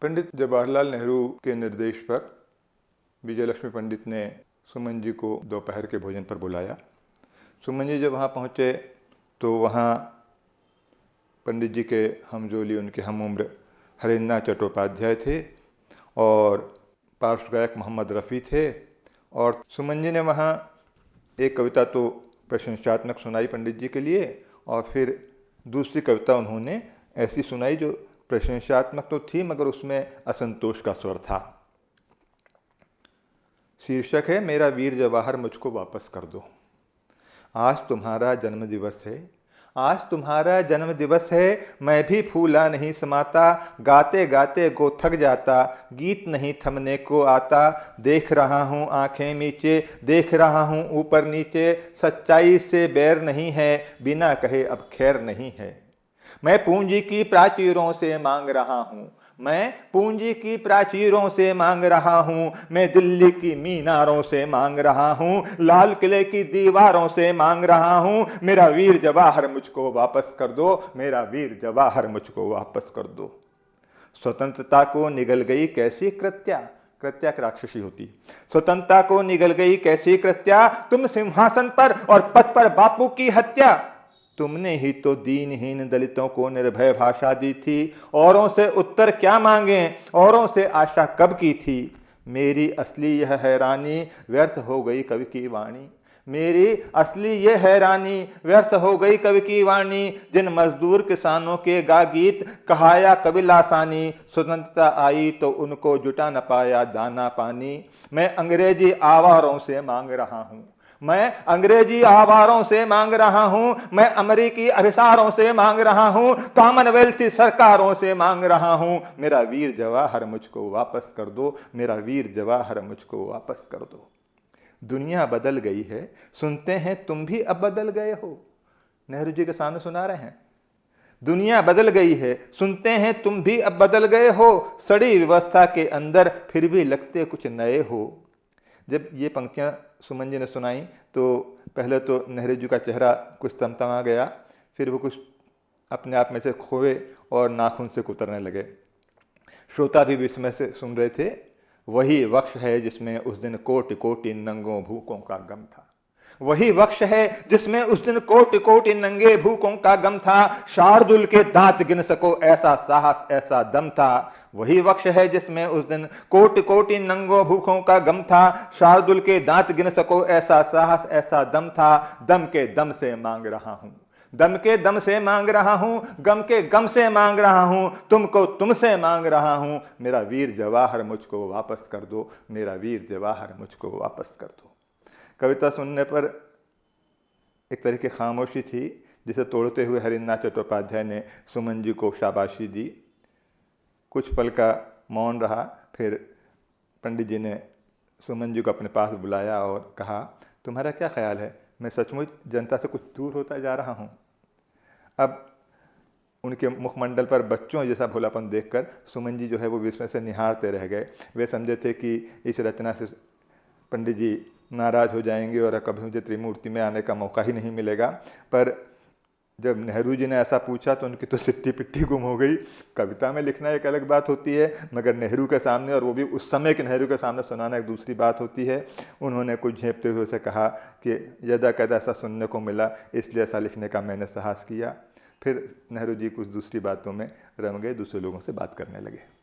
पंडित जवाहरलाल नेहरू के निर्देश पर विजयलक्ष्मी पंडित ने सुमन जी को दोपहर के भोजन पर बुलाया। सुमन जी जब वहाँ पहुँचे तो वहाँ पंडित जी के हमजोली, उनके हम उम्र हरेंद्रनाथ चट्टोपाध्याय थे और पार्श्व गायक मोहम्मद रफ़ी थे। और सुमन जी ने वहाँ एक कविता तो प्रशंसात्मक सुनाई पंडित जी के लिए, और फिर दूसरी कविता उन्होंने ऐसी सुनाई जो प्रशंसात्मक तो थी मगर उसमें असंतोष का स्वर था। शीर्षक है मेरा वीर जवाहर मुझको वापस कर दो। आज तुम्हारा जन्मदिवस है, आज तुम्हारा जन्मदिवस है, मैं भी फूला नहीं समाता, गाते गाते को थक जाता, गीत नहीं थमने को आता। देख रहा हूँ आंखें नीचे, देख रहा हूँ ऊपर नीचे, सच्चाई से बैर नहीं है, बिना कहे अब खैर नहीं है। मैं पूंजी की प्राचीरों से मांग रहा हूँ, मैं पूंजी की प्राचीरों से मांग रहा हूँ, मैं दिल्ली की मीनारों से मांग रहा हूँ, लाल किले की दीवारों से मांग रहा हूँ। मेरा वीर जवाहर मुझको वापस कर दो, मेरा वीर जवाहर मुझको वापस कर दो। स्वतंत्रता को निगल गई कैसी कृत्या, कृत्या की राक्षसी होती। स्वतंत्रता को निगल गई कैसी कृत्या, तुम सिंहासन पर और पद पर बापू की हत्या। तुमने ही तो दीनहीन दलितों को निर्भय भाषा दी थी, औरों से उत्तर क्या मांगे, औरों से आशा कब की थी। मेरी असली यह हैरानी व्यर्थ हो गई कवि की वाणी, मेरी असली ये हैरानी व्यर्थ हो गई कवि की वाणी। जिन मजदूर किसानों के गा गीत कहाया कवि लासानी, स्वतंत्रता आई तो उनको जुटा न पाया दाना पानी। मैं अंग्रेजी आवारों से मांग रहा हूँ, मैं अंग्रेजी आवारों से मांग रहा हूं, मैं अमेरिकी अभिसारों से मांग रहा हूं, कॉमनवेल्थ सरकारों से मांग रहा हूं। मेरा वीर जवाहर मुझको वापस कर दो, मेरा वीर जवाहर मुझको वापस कर दो। दुनिया बदल गई है, सुनते हैं तुम भी अब बदल गए हो। नेहरू जी के सामने सुना रहे हैं, दुनिया बदल गई है, सुनते हैं तुम भी अब बदल गए हो। सड़ी व्यवस्था के अंदर फिर भी लगते कुछ नए हो। जब ये पंक्तियाँ सुमन जी ने सुनाई तो पहले तो नेहरू जी का चेहरा कुछ तमतमा गया, फिर वो कुछ अपने आप में से खोए और नाखून से कुतरने लगे। श्रोता भी विस्मय से सुन रहे थे। वही वक्ष है जिसमें उस दिन कोटि कोटि नंगों भूखों का गम था, वही वक्ष है जिसमें उस दिन कोटि कोटि नंगे भूखों का गम था। शार्दुल के दांत गिन सको ऐसा साहस ऐसा दम था, वही वक्ष है जिसमें उस दिन कोटि कोटि नंगों भूखों का गम था। शार्दुल के दांत गिन सको ऐसा साहस ऐसा दम था। दम के दम से मांग रहा हूं, दम के दम से मांग रहा हूं, गम के गम से मांग रहा हूं, तुमको तुमसे मांग रहा हूं। मेरा वीर जवाहर मुझको वापस कर दो, मेरा वीर जवाहर मुझको वापस कर दो। कविता सुनने पर एक तरह की खामोशी थी जिसे तोड़ते हुए हरेंद्रनाथ चट्टोपाध्याय ने सुमन जी को शाबाशी दी। कुछ पल का मौन रहा, फिर पंडित जी ने सुमन जी को अपने पास बुलाया और कहा, तुम्हारा क्या ख्याल है, मैं सचमुच जनता से कुछ दूर होता जा रहा हूँ। अब उनके मुखमंडल पर बच्चों जैसा भोलापन देखकर सुमन जी जो है वो विस्मय से निहारते रह गए। वे समझे थे कि इस रचना से पंडित जी नाराज़ हो जाएंगे और कभी मुझे त्रिमूर्ति में आने का मौका ही नहीं मिलेगा। पर जब नेहरू जी ने ऐसा पूछा तो उनकी तो सिट्टी पिट्टी गुम हो गई। कविता में लिखना एक अलग बात होती है, मगर नेहरू के सामने, और वो भी उस समय के नेहरू के सामने सुनाना एक दूसरी बात होती है। उन्होंने कुछ झेपते हुए उसे कहा कि यदा कदा ऐसा सुनने को मिला इसलिए ऐसा लिखने का मैंने साहस किया। फिर नेहरू जी कुछ दूसरी बातों में रम गए, दूसरे लोगों से बात करने लगे।